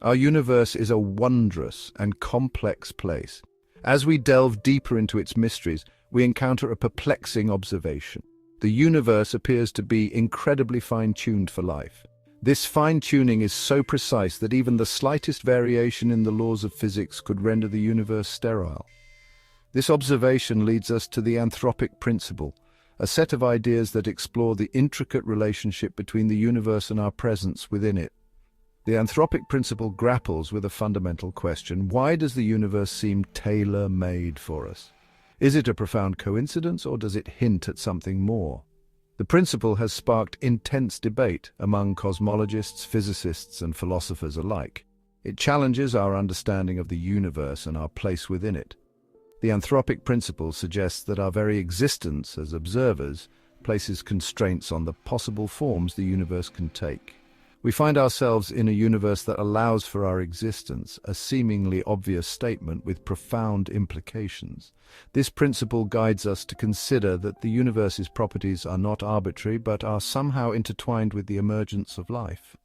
Our universe is a wondrous and complex place. As we delve deeper into its mysteries, we encounter a perplexing observation. The universe appears to be incredibly fine-tuned for life. This fine-tuning is so precise that even the slightest variation in the laws of physics could render the universe sterile. This observation leads us to the anthropic principle, a set of ideas that explore the intricate relationship between the universe and our presence within it. The anthropic principle grapples with a fundamental question: why does the universe seem tailor-made for us? Is it a profound coincidence, or does it hint at something more? The principle has sparked intense debate among cosmologists, physicists, and philosophers alike. It challenges our understanding of the universe and our place within it. The anthropic principle suggests that our very existence as observers places constraints on the possible forms the universe can take. We find ourselves in a universe that allows for our existence, a seemingly obvious statement with profound implications. This principle guides us to consider that the universe's properties are not arbitrary but are somehow intertwined with the emergence of life.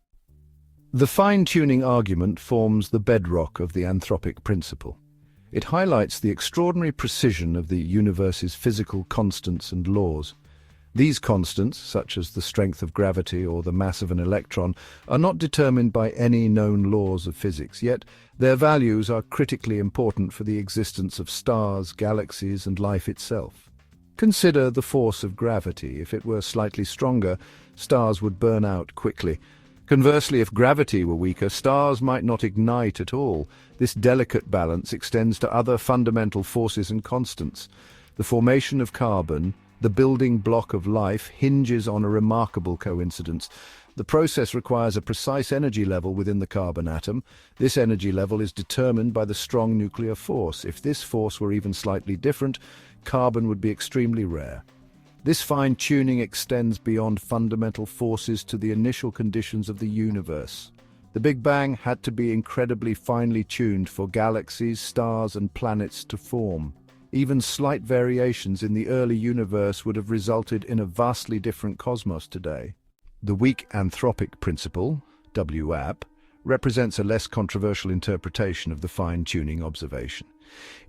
The fine-tuning argument forms the bedrock of the anthropic principle. It highlights the extraordinary precision of the universe's physical constants and laws. These constants, such as the strength of gravity or the mass of an electron, are not determined by any known laws of physics, yet their values are critically important for the existence of stars, galaxies, and life itself. Consider the force of gravity. If it were slightly stronger, stars would burn out quickly. Conversely, if gravity were weaker, stars might not ignite at all. This delicate balance extends to other fundamental forces and constants. The formation of carbon, the building block of life, hinges on a remarkable coincidence. The process requires a precise energy level within the carbon atom. This energy level is determined by the strong nuclear force. If this force were even slightly different, carbon would be extremely rare. This fine-tuning extends beyond fundamental forces to the initial conditions of the universe. The Big Bang had to be incredibly finely tuned for galaxies, stars, and planets to form. Even slight variations in the early universe would have resulted in a vastly different cosmos today. The Weak Anthropic Principle, WAP, represents a less controversial interpretation of the fine-tuning observation.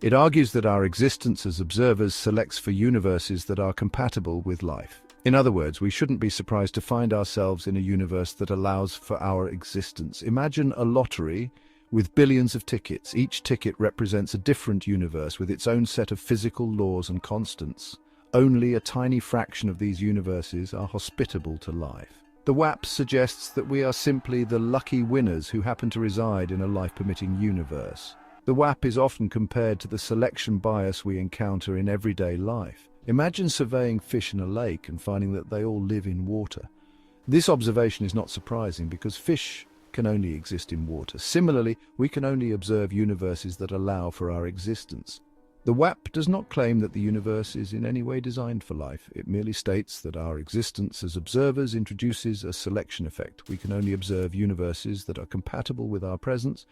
It argues that our existence as observers selects for universes that are compatible with life. In other words, we shouldn't be surprised to find ourselves in a universe that allows for our existence. Imagine a lottery with billions of tickets. Each ticket represents a different universe with its own set of physical laws and constants. Only a tiny fraction of these universes are hospitable to life. The WAP suggests that we are simply the lucky winners who happen to reside in a life-permitting universe. The WAP is often compared to the selection bias we encounter in everyday life. Imagine surveying fish in a lake and finding that they all live in water. This observation is not surprising because fish can only exist in water. Similarly, we can only observe universes that allow for our existence. The WAP does not claim that the universe is in any way designed for life. It merely states that our existence as observers introduces a selection effect. We can only observe universes that are compatible with our presence.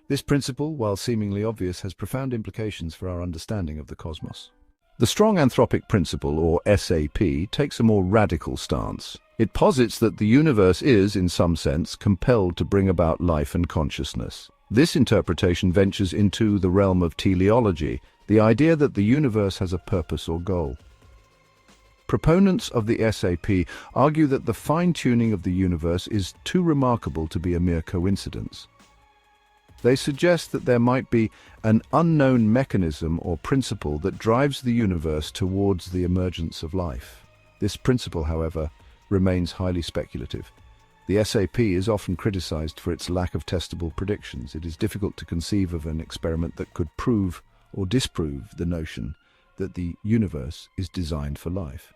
This principle, while seemingly obvious, has profound implications for our understanding of the cosmos. The Strong Anthropic Principle, or SAP, takes a more radical stance. It posits that the universe is, in some sense, compelled to bring about life and consciousness. This interpretation ventures into the realm of teleology, the idea that the universe has a purpose or goal. Proponents of the SAP argue that the fine-tuning of the universe is too remarkable to be a mere coincidence. They suggest that there might be an unknown mechanism or principle that drives the universe towards the emergence of life. This principle, however, remains highly speculative. The SAP is often criticized for its lack of testable predictions. It is difficult to conceive of an experiment that could prove or disprove the notion that the universe is designed for life.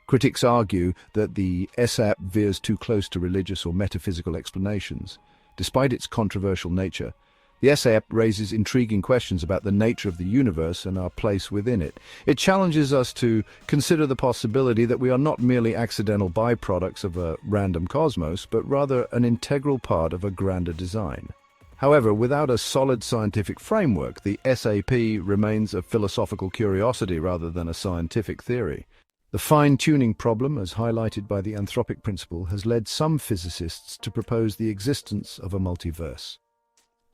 Critics argue that the SAP veers too close to religious or metaphysical explanations. Despite its controversial nature, the SAP raises intriguing questions about the nature of the universe and our place within it. It challenges us to consider the possibility that we are not merely accidental byproducts of a random cosmos, but rather an integral part of a grander design. However, without a solid scientific framework, the SAP remains a philosophical curiosity rather than a scientific theory. The fine-tuning problem, as highlighted by the anthropic principle, has led some physicists to propose the existence of a multiverse.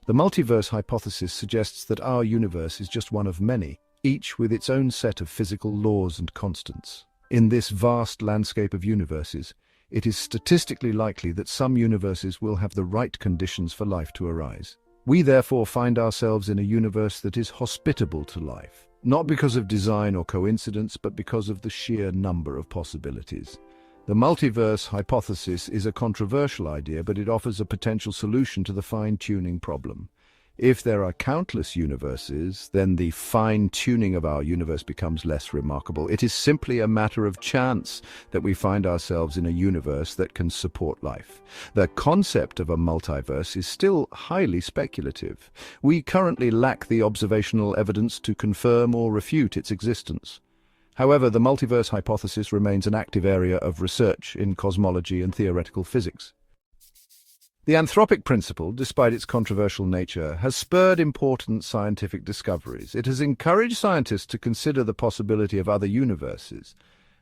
The multiverse hypothesis suggests that our universe is just one of many, each with its own set of physical laws and constants. In this vast landscape of universes, it is statistically likely that some universes will have the right conditions for life to arise. We therefore find ourselves in a universe that is hospitable to life, not because of design or coincidence, but because of the sheer number of possibilities. The multiverse hypothesis is a controversial idea, but it offers a potential solution to the fine-tuning problem. If there are countless universes, then the fine-tuning of our universe becomes less remarkable. It is simply a matter of chance that we find ourselves in a universe that can support life. The concept of a multiverse is still highly speculative. We currently lack the observational evidence to confirm or refute its existence. However, the multiverse hypothesis remains an active area of research in cosmology and theoretical physics. The anthropic principle, despite its controversial nature, has spurred important scientific discoveries. It has encouraged scientists to consider the possibility of other universes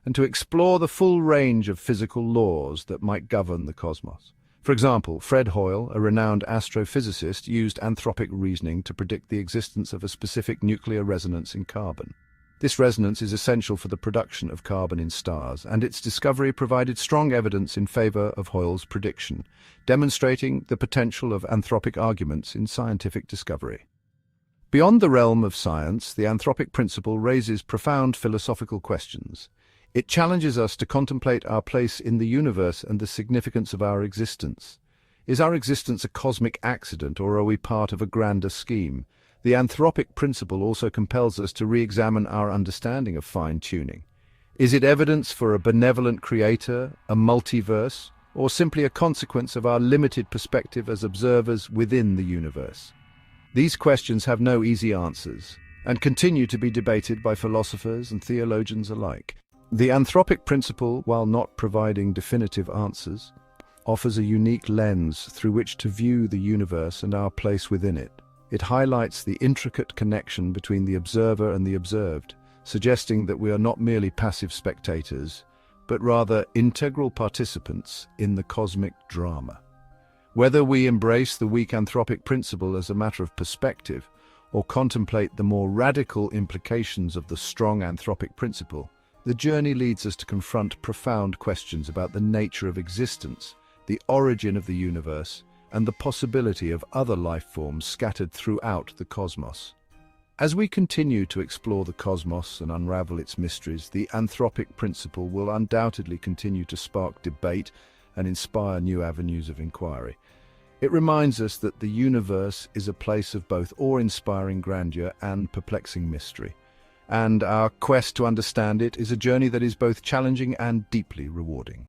and to explore the full range of physical laws that might govern the cosmos. For example, Fred Hoyle, a renowned astrophysicist, used anthropic reasoning to predict the existence of a specific nuclear resonance in carbon. This resonance is essential for the production of carbon in stars, and its discovery provided strong evidence in favor of Hoyle's prediction, demonstrating the potential of anthropic arguments in scientific discovery. Beyond the realm of science, the anthropic principle raises profound philosophical questions. It challenges us to contemplate our place in the universe and the significance of our existence. Is our existence a cosmic accident, or are we part of a grander scheme? The anthropic principle also compels us to re-examine our understanding of fine-tuning. Is it evidence for a benevolent creator, a multiverse, or simply a consequence of our limited perspective as observers within the universe? These questions have no easy answers, and continue to be debated by philosophers and theologians alike. The anthropic principle, while not providing definitive answers, offers a unique lens through which to view the universe and our place within it. It highlights the intricate connection between the observer and the observed, suggesting that we are not merely passive spectators, but rather integral participants in the cosmic drama. Whether we embrace the weak anthropic principle as a matter of perspective, or contemplate the more radical implications of the strong anthropic principle, the journey leads us to confront profound questions about the nature of existence, the origin of the universe, and the possibility of other life forms scattered throughout the cosmos. As we continue to explore the cosmos and unravel its mysteries, the anthropic principle will undoubtedly continue to spark debate and inspire new avenues of inquiry. It reminds us that the universe is a place of both awe-inspiring grandeur and perplexing mystery, and our quest to understand it is a journey that is both challenging and deeply rewarding.